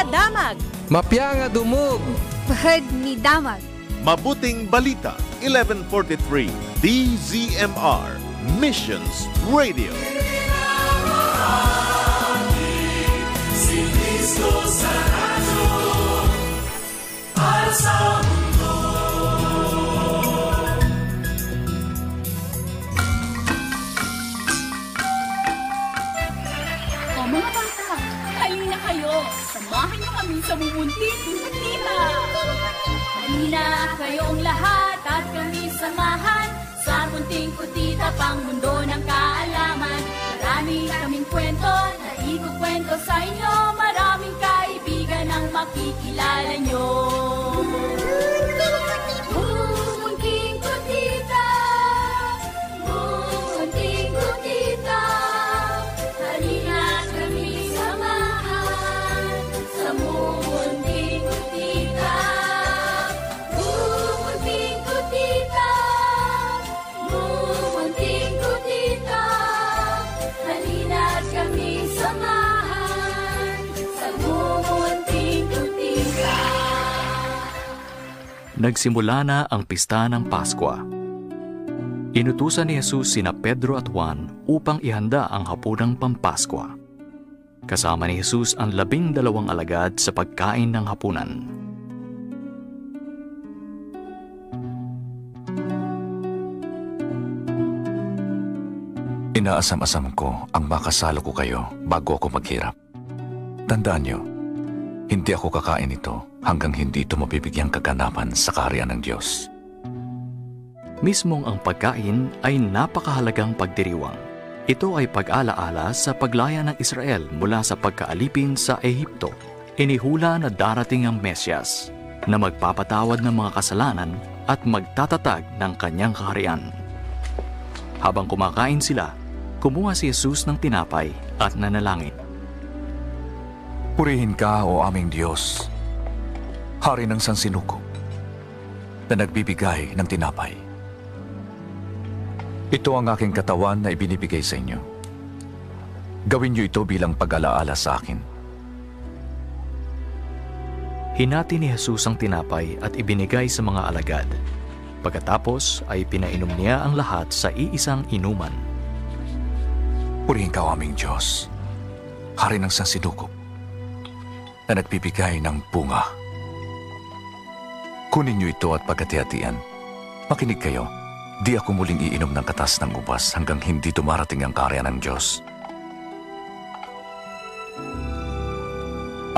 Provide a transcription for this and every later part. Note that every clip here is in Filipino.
nga damag. Mapya nga dumog. Pahad ni damag. Mabuting Balita, 1143, DZMR, Missions Radio. Si Cristo sa radyo, para sa mundo. O mga bata, halina kayo. Samahan niyo kami sa bubuntis sa tita. Halina kayong lahat at kami samahan sa munting kutita pang mundo ng kaalaman. Marami kaming kwento na ikukwento sa inyo. Maraming kaibigan ang makikilala nyo. Munting kutita, munting kutita. Halina kami samahan sa munting kutita. Munting kutita, munting kutita. Halina kami samahan sa munting kutita. Nagsimula na ang pista ng Paskwa. Inutusan ni Jesus sina Pedro at Juan upang ihanda ang hapunang Pampaskwa. Kasama ni Jesus ang 12 alagad sa pagkain ng hapunan. Inaasam-asam ko ang makasalo ko kayo bago ako maghirap. Tandaan niyo, hindi ako kakain ito hanggang hindi ito mabibigyang kaganapan sa kaharian ng Diyos. Mismong ang pagkain ay napakahalagang pagdiriwang. Ito ay pag-alaala sa paglaya ng Israel mula sa pagkaalipin sa Ehipto. Inihula na darating ang Mesyas na magpapatawad ng mga kasalanan at magtatatag ng kanyang kaharian. Habang kumakain sila, kumuha si Jesus ng tinapay at nanalangin. Purihin ka, o aming Diyos, Hari ng sansinukob, na nagbibigay ng tinapay. Ito ang aking katawan na ibinibigay sa inyo. Gawin niyo ito bilang pag-alaala sa akin. Hinati ni Jesus ang tinapay at ibinigay sa mga alagad. Pagkatapos ay pinainom niya ang lahat sa iisang inuman. Purihin ka, o aming Diyos, Hari ng sansinukob, na nagbibigay ng bunga. Kunin niyo ito at pagkati-hatian. Makinig kayo. Di ako muling iinom ng katas ng ubas hanggang hindi dumarating ang kaharian ng Diyos.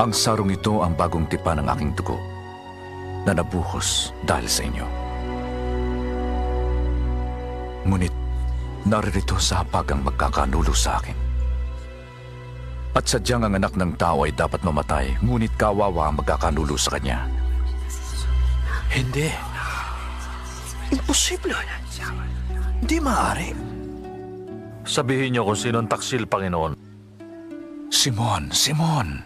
Ang sarong ito ang bagong tipan ng aking dugo na nabuhos dahil sa inyo. Ngunit naririto sa hapagang magkakanulo sa akin. At sadyang ang anak ng tao ay dapat mamatay, ngunit kawawa ang magkakanulo sa kanya. Hindi. Imposible. Hindi maaari. Sabihin niyo kung sino ang taksil, Panginoon. Simon, Simon!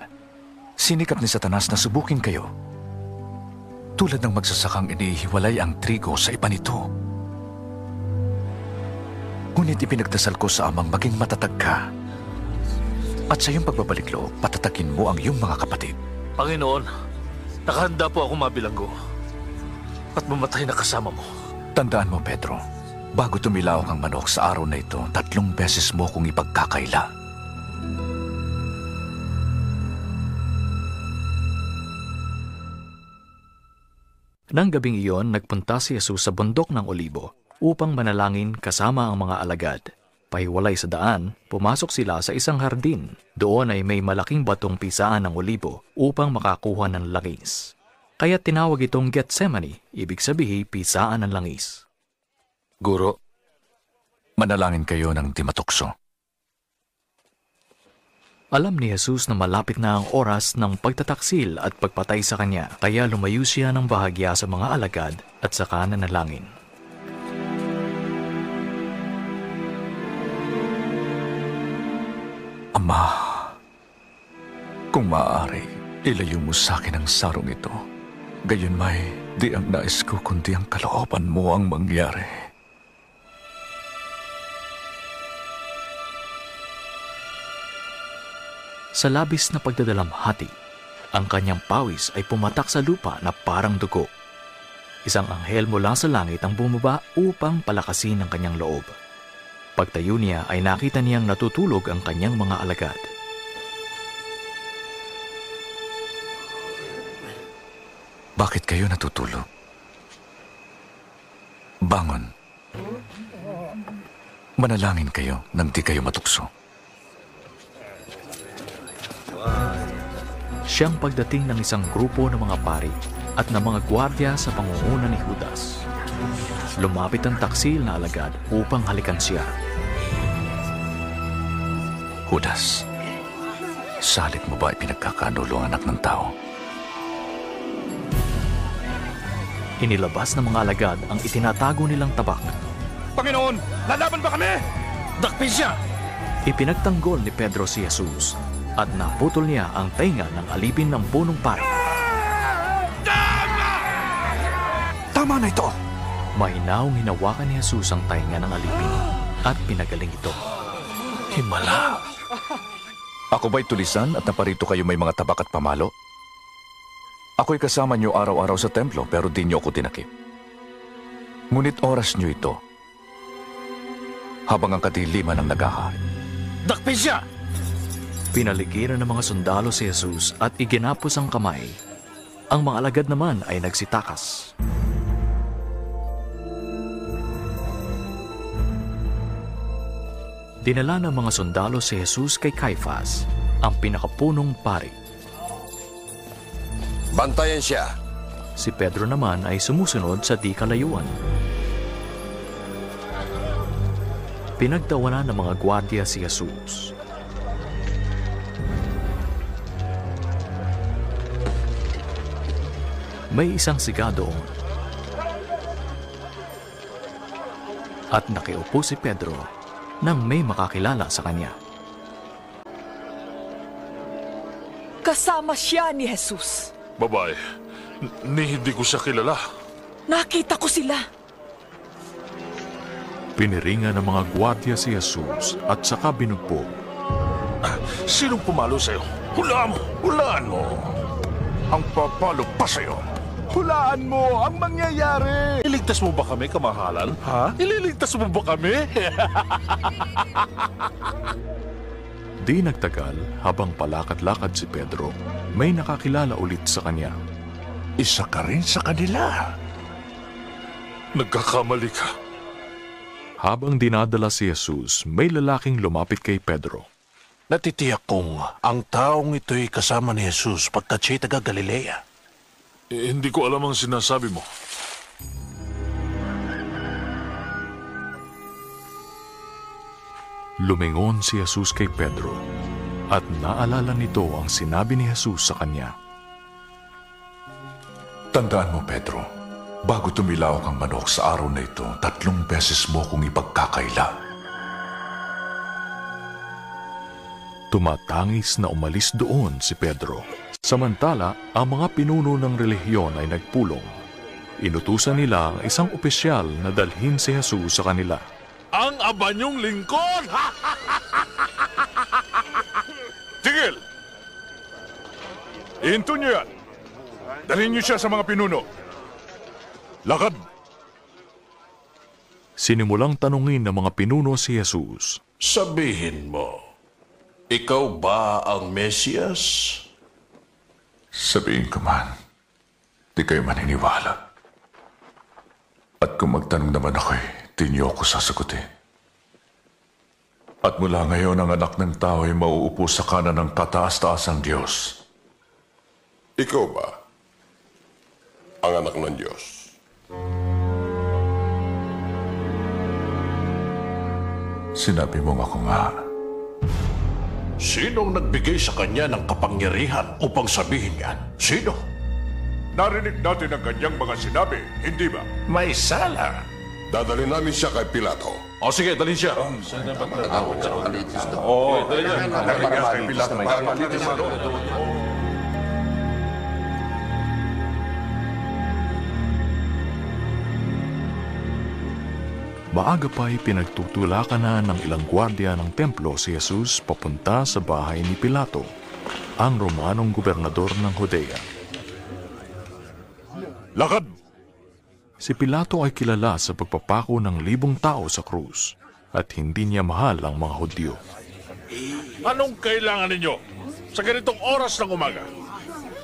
Sinikap ni Satanas na subukin kayo. Tulad ng magsasakang inihiwalay ang trigo sa iba nito. Ngunit ipinagdasal ko sa Amang maging matatag ka. At sa iyong pagbabalik loob, patatagin mo ang iyong mga kapatid. Panginoon, nakahanda po ako mabilanggo at mamatay na kasama mo. Tandaan mo, Pedro, bago tumilaw ang manok sa araw na ito, 3 beses mo kong ipagkakaila. Nang gabing iyon, nagpunta si Jesus sa bundok ng Olibo upang manalangin kasama ang mga alagad. Pahiwalay sa daan, pumasok sila sa isang hardin. Doon ay may malaking batong pisaan ng olibo upang makakuha ng langis. Kaya tinawag itong Getsemani, ibig sabihin pisaan ng langis. Guro, manalangin kayo ng di matukso. Alam ni Jesus na malapit na ang oras ng pagtataksil at pagpatay sa kanya, kaya lumayo siya ng bahagya sa mga alagad at saka nanalangin. Ama, kung maaari, ilayo mo sa akin ang sarong ito. Gayon may, di ang nais ko kundi ang kalooban mo ang mangyari. Sa labis na pagdadalamhati, Ang kanyang pawis ay pumatak sa lupa na parang dugo. Isang anghel mula sa langit ang bumaba upang palakasin ang kanyang loob. Pagtayo niya ay nakita niyang natutulog ang kanyang mga alagad. Bakit kayo natutulog? Bangon. Manalangin kayo nang di kayo matukso. Siyang pagdating ng isang grupo ng mga pari at ng mga gwardya sa pangunguna ni Judas. Lumapit ang taksil na alagad upang halikan siya. Judas, salit mo ba ipinagkakanulo ang anak ng tao? Inilabas ng mga alagad ang itinatago nilang tabak. Panginoon, lalaban ba kami? Dakpin siya! Ipinagtanggol ni Pedro si Jesus at naputol niya ang tainga ng alipin ng punong pari. Tama na ito! Mahinaong hinawakan ni Jesus ang tainga ng alipin at pinagaling ito. Himala! Ako ba'y tulisan at naparito kayo may mga tabak at pamalo? Ako'y kasama niyo araw-araw sa templo pero di niyo ako tinakip. Ngunit oras niyo ito habang ang kadiliman ang nagahari. Dakpin siya! Pinaligiran ng mga sundalo si Jesus at iginapos ang kamay. Ang mga alagad naman ay nagsitakas. Dinala ng mga sundalo si Jesus kay Caiphas, ang pinakapunong pari. Bantayan siya. Si Pedro naman ay sumusunod sa di kalayuan. Pinagtawanan ng mga gwardya si Jesus. May isang siga doon. At nakiupo si Pedro nang may makakilala sa kanya. Kasama siya ni Jesus. Babae, hindi ko siya kilala. Nakita ko sila. Piniringan ng mga gwardya si Jesus at saka binugbog. Sinong pumalo sa'yo? Hulaan mo! Hulaan mo! Ang papalo pa sa'yo! Hulaan mo ang mangyayari! Iligtas mo ba kami, kamahalan? Ha? Ililigtas mo ba kami? Di nagtagal, habang palakad-lakad si Pedro, may nakakilala ulit sa kanya. Isa ka rin sa kanila. Nagkakamali ka. Habang dinadala si Jesus, may lalaking lumapit kay Pedro. Natitiyak kong ang taong ito'y kasama ni Jesus pagkat siya'y taga Galilea. Hindi ko alam ang sinasabi mo. Lumingon si Jesus kay Pedro at naalala nito ang sinabi ni Jesus sa kanya. Tandaan mo, Pedro, bago tumilaw ang manok sa araw na ito, 3 beses mo kong ipagkakaila. Tumatangis na umalis doon si Pedro. Samantala, ang mga pinuno ng relihiyon ay nagpulong. Inutusan nila ang isang opisyal na dalhin si Jesus sa kanila. Ang abanyong lingkod! Tigil! Ihinto niyo yan. Dalhin niyo siya sa mga pinuno. Lakad! Sinimulang tanungin ng mga pinuno si Jesus. Sabihin mo, ikaw ba ang Mesiyas? Sabihin ko man, di kayo maniniwala. At kung magtanong naman ako'y, di niyo ako sasagutin. At mula ngayon, ang anak ng tao ay mauupo sa kanan ng kataas-taasang Diyos. Ikaw ba ang anak ng Diyos? Sinabi mo ako nga. Sinong nagbigay sa kanya ng kapangyarihan upang sabihin yan? Sino? Narinig natin ang kanyang mga sinabi, hindi ba? May sala. Dadalhin namin siya kay Pilato. O sige, dalhin siya. Maaga pa'y pinagtutulakan na ng ilang gwardya ng templo si Jesus papunta sa bahay ni Pilato. ang Romanong gobernador ng Judea. Lakad! Si Pilato ay kilala sa pagpapako ng 1,000 tao sa krus at hindi niya mahal ang mga Hudyo. Anong kailangan ninyo sa ganitong oras ng umaga?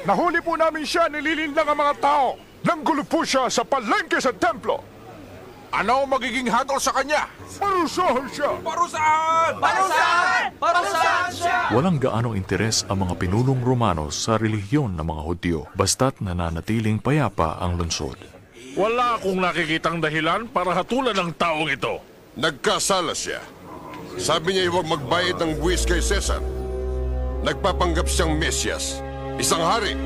Nahuli po namin siya, nililinlang ang mga tao. Nanggulo po siya sa palengke sa templo. Ano ang magiging hatol sa kanya? Parusahan siya! Parusahan! Parusahan! Parusahan siya! Walang gaanong interes ang mga pinunong Romano sa relihiyon ng mga Hudyo basta't nananatiling payapa ang lungsod. Wala akong nakikitang dahilan para hatulan ang taong ito. Nagkasala siya. Sabi niya huwag magbayad ng buwis kay Cesar. Nagpapanggap siyang Mesyas, isang hari.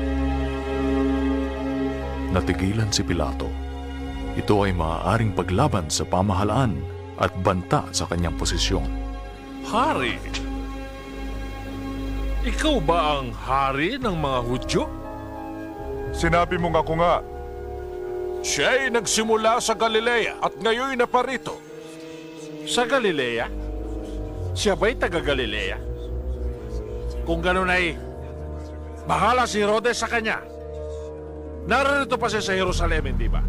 Natigilan si Pilato. Ito ay maaaring paglaban sa pamahalaan at banta sa kanyang posisyon. Hari? Ikaw ba ang hari ng mga Hudyo? Sinabi mo nga ko nga. Siya ay nagsimula sa Galilea at ngayon naparito. Sa Galilea? Siya ba'y taga-Galilea? Kung ganun ay, bahala si Herodes sa kanya. Narito pa siya sa Jerusalem, hindi ba?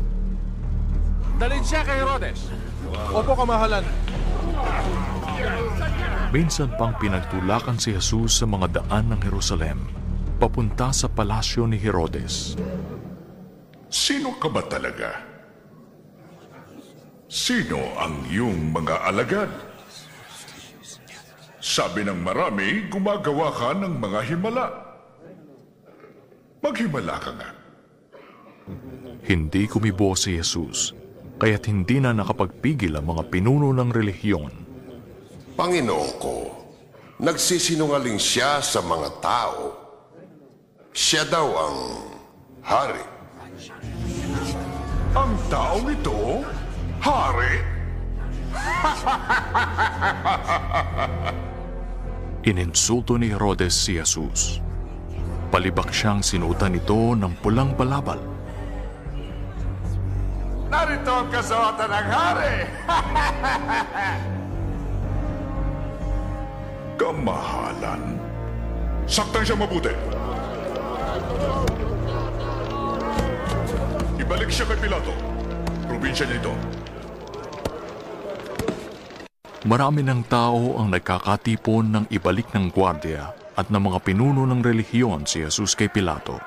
Dalhin siya kay Herodes. Opo, kamahalan. Minsan pang pinagtulakan si Jesus sa mga daan ng Jerusalem, papunta sa palasyo ni Herodes. Sino ka ba talaga? Sino ang iyong mga alagad? Sabi ng marami, gumagawa ka ng mga himala. Maghimala ka nga. Hindi kumibo si Jesus, kaya't hindi na nakapagpigil ang mga pinuno ng relihiyon. Panginoon ko, nagsisinungaling siya sa mga tao. Siya daw ang hari. Ang taong ito, hari? Ininsulto ni Herodes si Jesus. Palibak siyang sinutan ito ng pulang balabal. Narito ang kasuotan ng hari! Kamahalan. Saktan siya mabuti. Ibalik siya kay Pilato. Probinsya niya ito. Marami ng tao ang nagkakatipon ng ibalik ng gwardya at ng mga pinuno ng relihiyon si Jesus kay Pilato.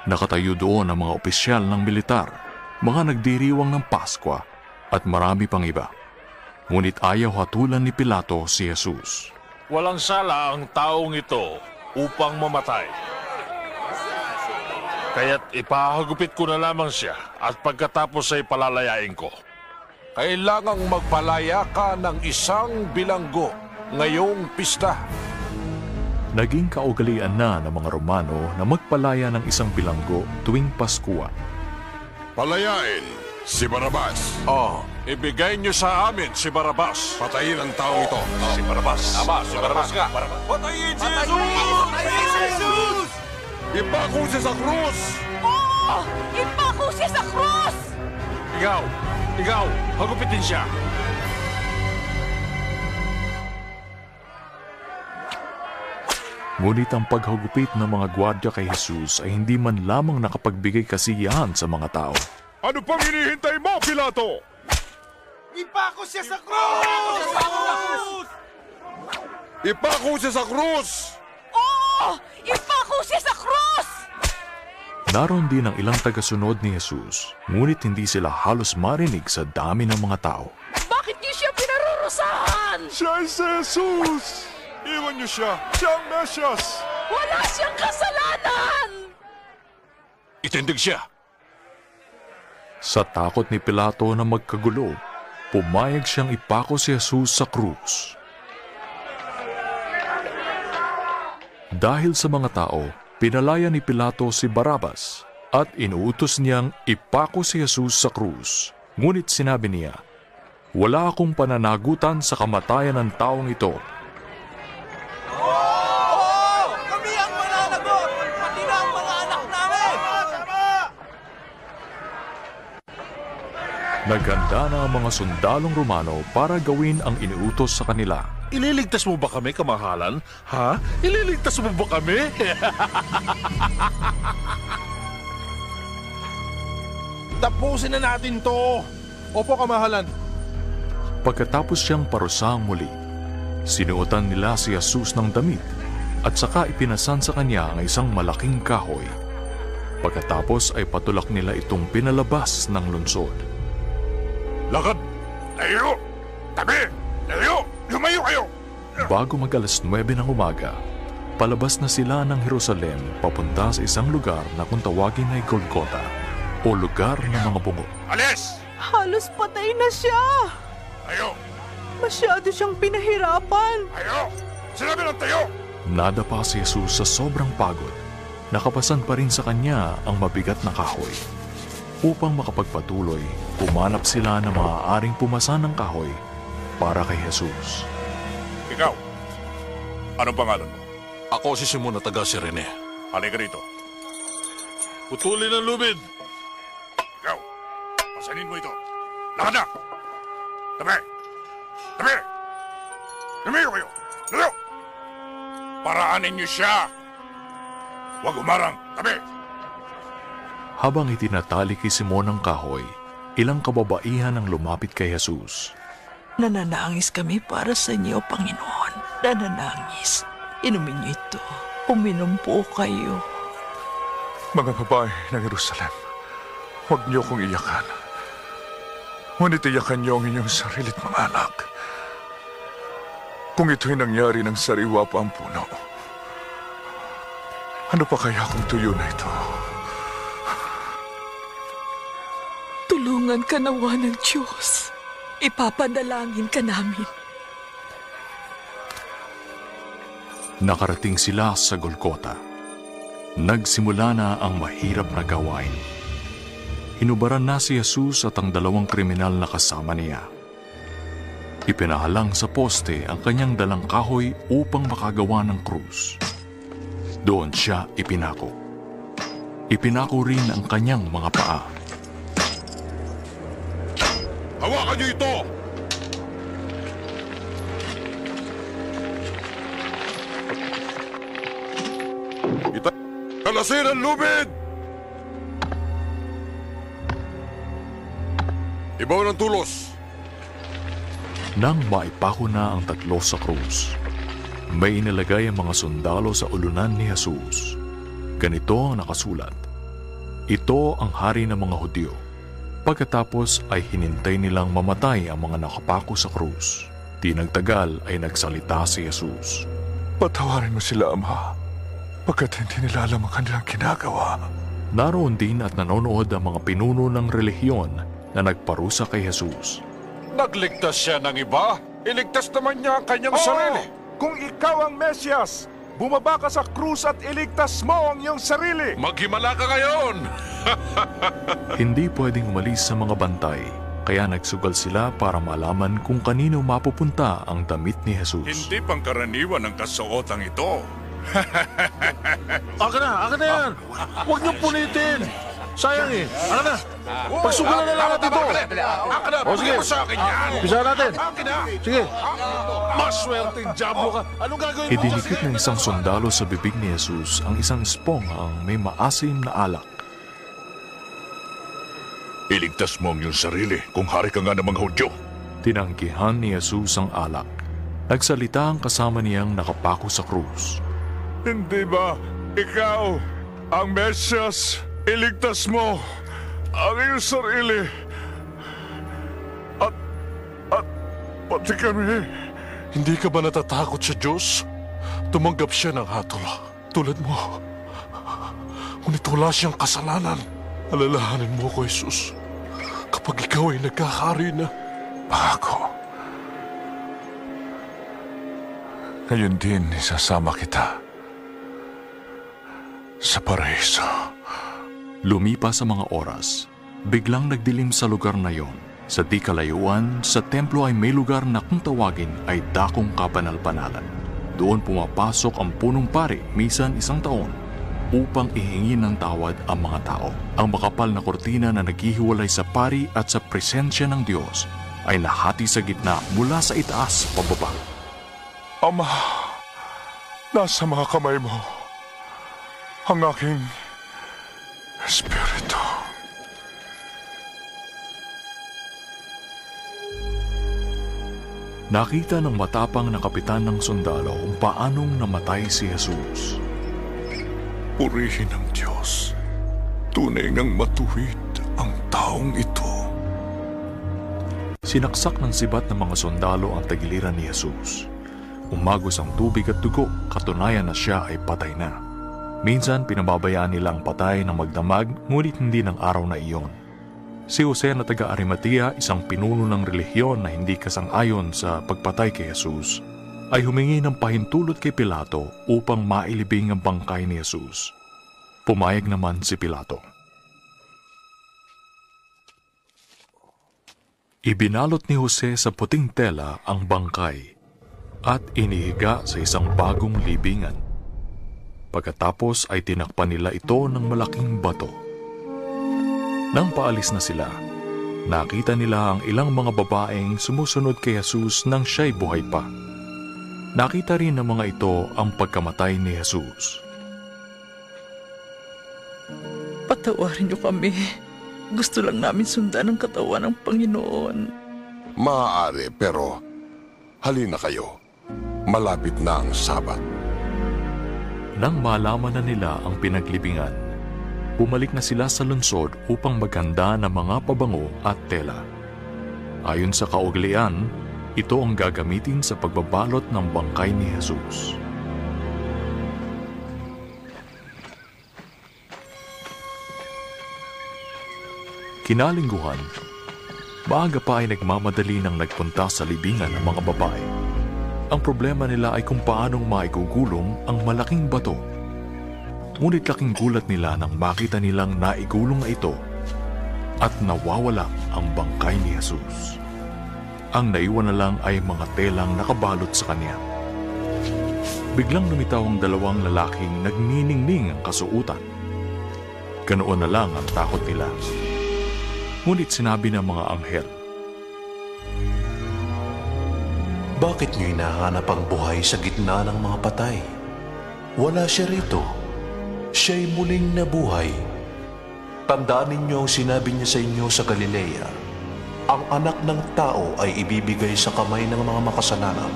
Nakatayo doon ang mga opisyal ng militar, mga nagdiriwang ng Paskwa at marami pang iba. Ngunit ayaw hatulan ni Pilato si Jesus. Walang sala ang taong ito upang mamatay. Kaya't ipahagupit ko na lamang siya at pagkatapos ay palalayain ko. Kailangang magpalaya ka ng isang bilanggo ngayong pista. Naging kaugalian na ng mga Romano na magpalaya ng isang bilanggo tuwing Paskwa. Palayain si Barabas. Ibigay niyo sa amin si Barabas. Patayin ang taong ito. Si Barabas. Tama, si Barabas nga. Patayin si Jesus! Patayin si Jesus! Ipako siya sa krus! Oo! Ipako siya sa krus! Ikaw, hagupitin siya. Ngunit ang paghagupit ng mga gwardya kay Jesus ay hindi man lamang nakapagbigay kasiyahan sa mga tao. Ano pang hinihintay mo, Pilato? Ipako siya sa krus! Ipako siya sa krus! Oo! Ipako siya sa krus! Naroon din ang ilang tagasunod ni Jesus, ngunit hindi sila halos marinig sa dami ng mga tao. Bakit niyo siya pinarurusahan? Siya ay si Jesus! Iwan niyo siya! Siya ang Mesyas! Wala siyang kasalanan! Itindig siya! Sa takot ni Pilato na magkagulo, pumayag siyang ipako si Jesus sa krus. Dahil sa mga tao, pinalaya ni Pilato si Barabas at inuutos niyang ipako si Jesus sa krus. Ngunit sinabi niya, "Wala akong pananagutan sa kamatayan ng taong ito." Kami ang mananagot! Pati na ang mga anak namin! Naghanda na ang mga sundalong Romano para gawin ang iniutos sa kanila. Ililigtas mo ba kami, kamahalan? Ha? Ililigtas mo ba kami? Tapusin na natin to! Opo, kamahalan. Pagkatapos siyang parusang muli, sinuotan nila si Jesus ng damit at saka ipinasan sa kanya ang isang malaking kahoy. Pagkatapos ay patulak nila itong pinalabas ng lungsod. Lakad! Layo! Tabi! Layo! Lumayo kayo! Bago mag-alas 9 ng umaga, palabas na sila ng Jerusalem papunta sa isang lugar na kung tawagin ay Golgota o lugar ng mga bungo. Alis! Halos patay na siya! Tayo! Masyado siyang pinahirapan! Tayo! Sinabi ng tayo! Nadapa si Jesus sa sobrang pagod. Nakapasan pa rin sa kanya ang mabigat na kahoy. Upang makapagpatuloy, pumanap sila na maaaring pumasa ng kahoy para kay Jesus. Ikaw, anong pangalan mo? Ako si Simon na taga Sirene. Halika rito. Putulin ang lubid! Ikaw, pasanin mo ito. Lakad na! Tabi! Tabi! Lumayo kayo! Lumayo! Paraanin niyo siya! Huwag umarang! Tabi! Habang itinatali kay Simon ang kahoy, ilang kababaihan ang lumapit kay Jesus. Nananangis kami para sa inyo, Panginoon. Nananangis. Inumin niyo ito. Uminom po kayo. Mga babae ng Jerusalem, huwag niyo kong iyakan. Ngunit iyakan niyo ang inyong sarilit mga anak. Kung ito'y nangyari ng sariwa pa ang puno, ano pa kaya kung tuyo na ito? Tulungan ka nawa ng Diyos. Ipapadalangin ka namin. Nakarating sila sa Golgota. Nagsimula na ang mahirap na gawain. Hinubaran na si Jesus at ang dalawang kriminal na kasama niya. Ipinahalang sa poste ang kanyang dalang kahoy upang makagawa ng krus. Doon siya ipinako. Ipinako rin ang kanyang mga paa. Hawakan niyo ito! Kalasin ang lubid! Ibaw ng tulos! Nang maipako na ang tatlo sa krus, may inilagay ang mga sundalo sa ulunan ni Jesus. Ganito ang nakasulat: Ito ang hari ng mga Hudyo. Pagkatapos ay hinintay nilang mamatay ang mga nakapako sa krus. Di nagtagal ay nagsalita si Jesus. Patawarin mo sila, Ama, pagkat hindi nila alam ang kanilang ginagawa. Naroon din at nanonood ang mga pinuno ng relihiyon na nagparusa kay Jesus. Nagligtas siya ng iba, iligtas naman niya ang kanyang sarili. Kung ikaw ang Mesyas, bumaba ka sa krus at iligtas mo ang iyong sarili. Maghimala ka ngayon! Hindi pwedeng umalis sa mga bantay, kaya nagsugal sila para malaman kung kanino mapupunta ang damit ni Jesus. Hindi pangkaraniwan ang kasuotang ito. Akin na yan! Huwag niyong punitin! Sayang eh! Akin na! Pagsugalan na lang natin ito! O sige! Pisa natin! Sige! Maswerteng diablo ka! Anong gagawin mo? Idinikit ng isang sundalo sa bibig ni Jesus ang isang espongang may maasim na alak. Iligtas mo ang iyong sarili kung hari ka nga ng mga Hudyo. Tinanggihan ni Jesus ang alak. Nagsalita ang kasama niyang nakapako sa krus. Hindi ba ikaw ang Mesyas? Iligtas mo ang iyong sarili at pati kami. Hindi ka ba natatakot sa Diyos? Tumanggap siya ng hatol tulad mo. Ngunit wala siyang kasalanan. Alalahanin mo ko, Jesus, kapag ikaw ay nagkahari na. Pangako. Ngayon din isasama kita sa paraiso. Lumipas sa mga oras, biglang nagdilim sa lugar na yon. Sa di kalayuan, sa templo ay may lugar na kung tawagin ay dakong kabanal-banalan. Doon pumapasok ang punong pari, misan isang taon. upang ihingi ng tawad ang mga tao. Ang makapal na kortina na naghihiwalay sa pari at sa presensya ng Diyos ay nahati sa gitna mula sa itaas pababa. Ama, nasa mga kamay mo ang aking espiritu. Nakita ng matapang na kapitan ng sundalo kung paanong namatay si Jesus. Purihin ang Diyos. Tunay ngang matuwid ang taong ito. Sinaksak ng sibat ng mga sundalo ang tagiliran ni Jesus. Umagos ang tubig at dugo, katunayan na siya ay patay na. Minsan pinababayaan nila ang patay na magdamag, ngunit hindi ng araw na iyon. Si Jose na taga-Arimatea, isang pinuno ng relihiyon na hindi kasang-ayon sa pagpatay kay Jesus, ay humingi ng pahintulot kay Pilato upang mailibing ang bangkay ni Jesus. Pumayag naman si Pilato. Ibinalot ni Jose sa puting tela ang bangkay at inihiga sa isang bagong libingan. Pagkatapos ay tinakpan nila ito ng malaking bato. Nang paalis na sila, nakita nila ang ilang mga babaeng sumusunod kay Jesus nang siya'y buhay pa. Nakita rin ng mga ito ang pagkamatay ni Jesus. Patawarin niyo kami. Gusto lang namin sundan ang katawan ng Panginoon. Maaari, pero halina kayo. Malapit na ang Sabat. Nang malaman na nila ang pinaglibingan, bumalik na sila sa lungsod upang maghanda ng mga pabango at tela. Ayon sa kaugalian, ito ang gagamitin sa pagbabalot ng bangkay ni Jesus. Kinalingguhan, maaga pa ay nagmamadali nang nagpunta sa libingan ng mga babae. Ang problema nila ay kung paanong maigugulong ang malaking bato. Ngunit laking gulat nila nang makita nilang naigulong na ito at nawawala ang bangkay ni Jesus. Ang naiwan na lang ay mga telang nakabalot sa kanya. Biglang lumitaw ang dalawang lalaking nagniningning ang kasuutan. Ganoon na lang ang takot nila. Ngunit sinabi ng mga anghel, "Bakit niyo hinahanap ang buhay sa gitna ng mga patay? Wala siya rito. Siya'y muling nabuhay. Tandaan ninyo ang sinabi niya sa inyo sa Galilea. Ang anak ng tao ay ibibigay sa kamay ng mga makasalanan.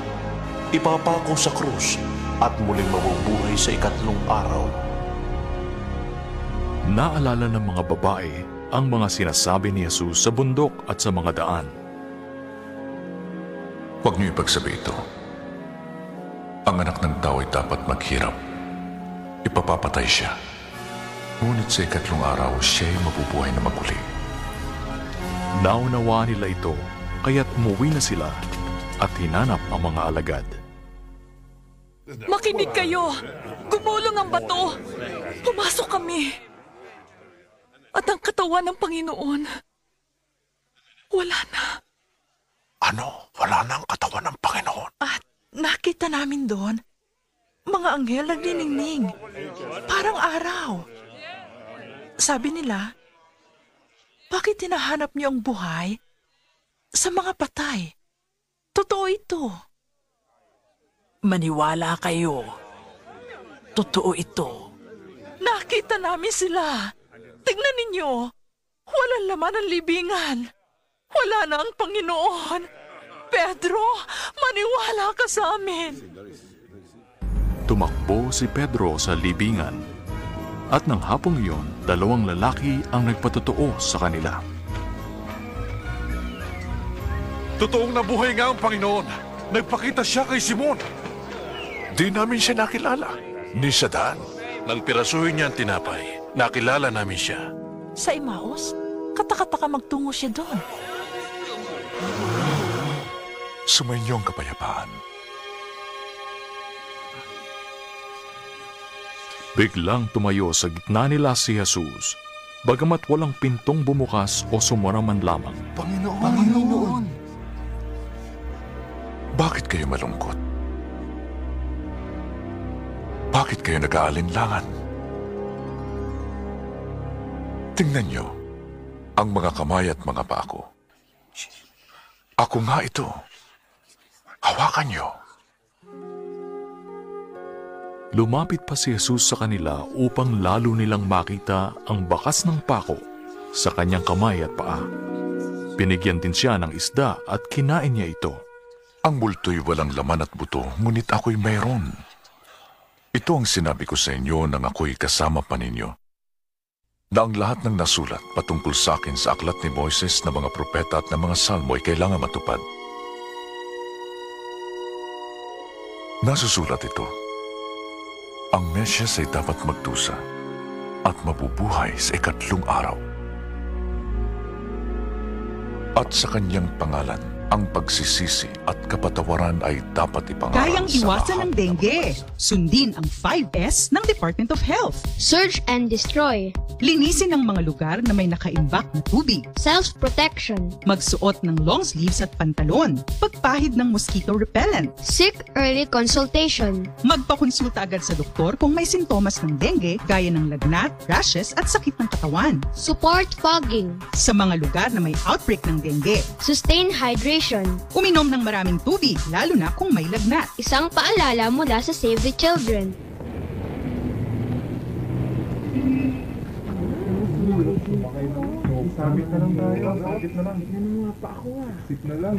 Ipapako sa krus at muling mabubuhay sa ikatlong araw." Naalala ng mga babae ang mga sinasabi ni Jesus sa bundok at sa mga daan. Huwag niyo ipagsabi ito. Ang anak ng tao ay dapat maghirap. Ipapapatay siya. Ngunit sa ikatlong araw, siya'y mabubuhay na maguli. Naunawa nila ito, kaya't umuwi na sila at hinanap ang mga alagad. Makinig kayo! Gumulong ang bato! Pumasok kami! At ang katawan ng Panginoon, wala na. Ano? Wala na ang katawan ng Panginoon? At nakita namin doon, mga anghel nagniningning, parang araw. Sabi nila, bakit hinahanap niyo ang buhay sa mga patay? Totoo ito. Maniwala kayo. Totoo ito. Nakita namin sila. Tingnan ninyo. Walang laman ang libingan. Wala na ang Panginoon. Pedro, maniwala ka sa amin. Tumakbo si Pedro sa libingan. At nang hapong iyon, dalawang lalaki ang nagpatotoo sa kanila. Totoong nabuhay nga ang Panginoon. Nagpakita siya kay Simon. Di namin siya nakilala. Ni sa daan. Nang pirasuhin niya ang tinapay, nakilala namin siya. Sa Emmaus, katakataka magtungo siya doon. Sumainyo ang kapayapaan. Biglang tumayo sa gitna nila si Jesus, bagamat walang pintong bumukas o sumura man lamang. Panginoon! Bakit kayo malungkot? Bakit kayo nag-aalinlangan? Tingnan niyo ang mga kamay at mga paa ko. Ako nga ito. Hawakan niyo. Lumapit pa si Jesus sa kanila upang lalo nilang makita ang bakas ng pako sa kanyang kamay at paa. Binigyan din siya ng isda at kinain niya ito. Ang multo'y walang laman at buto, ngunit ako'y mayroon. Ito ang sinabi ko sa inyo nang ako'y kasama pa ninyo. Na ang lahat ng nasulat patungkol sa akin sa aklat ni Moises na mga propeta at na mga salmo ay kailangan matupad. Nasusulat ito. Ang Mesyas ay dapat magdusa at mabubuhay sa ikatlong araw. At sa kanyang pangalan, ang pagsisisi at kapatawaran ay dapat ipangaral Kayang sa iwasan lahat ng dengue. Sundin ang 5S ng Department of Health. Search and destroy. Linisin ang mga lugar na may nakaimbak na tubig. Self-protection. Magsuot ng long sleeves at pantalon. Pagpahid ng mosquito repellent. Seek early consultation. Magpakonsulta agad sa doktor kung may sintomas ng dengue gaya ng lagnat, rashes at sakit ng katawan. Support fogging. Sa mga lugar na may outbreak ng dengue. Sustain hydration. Uminom ng maraming tubig, lalo na kung may lagnat. Isang paalala mula sa Save the Children. Sabit na lang tayo. Sabit na lang. Ano nga pa ako ah. Sit na lang.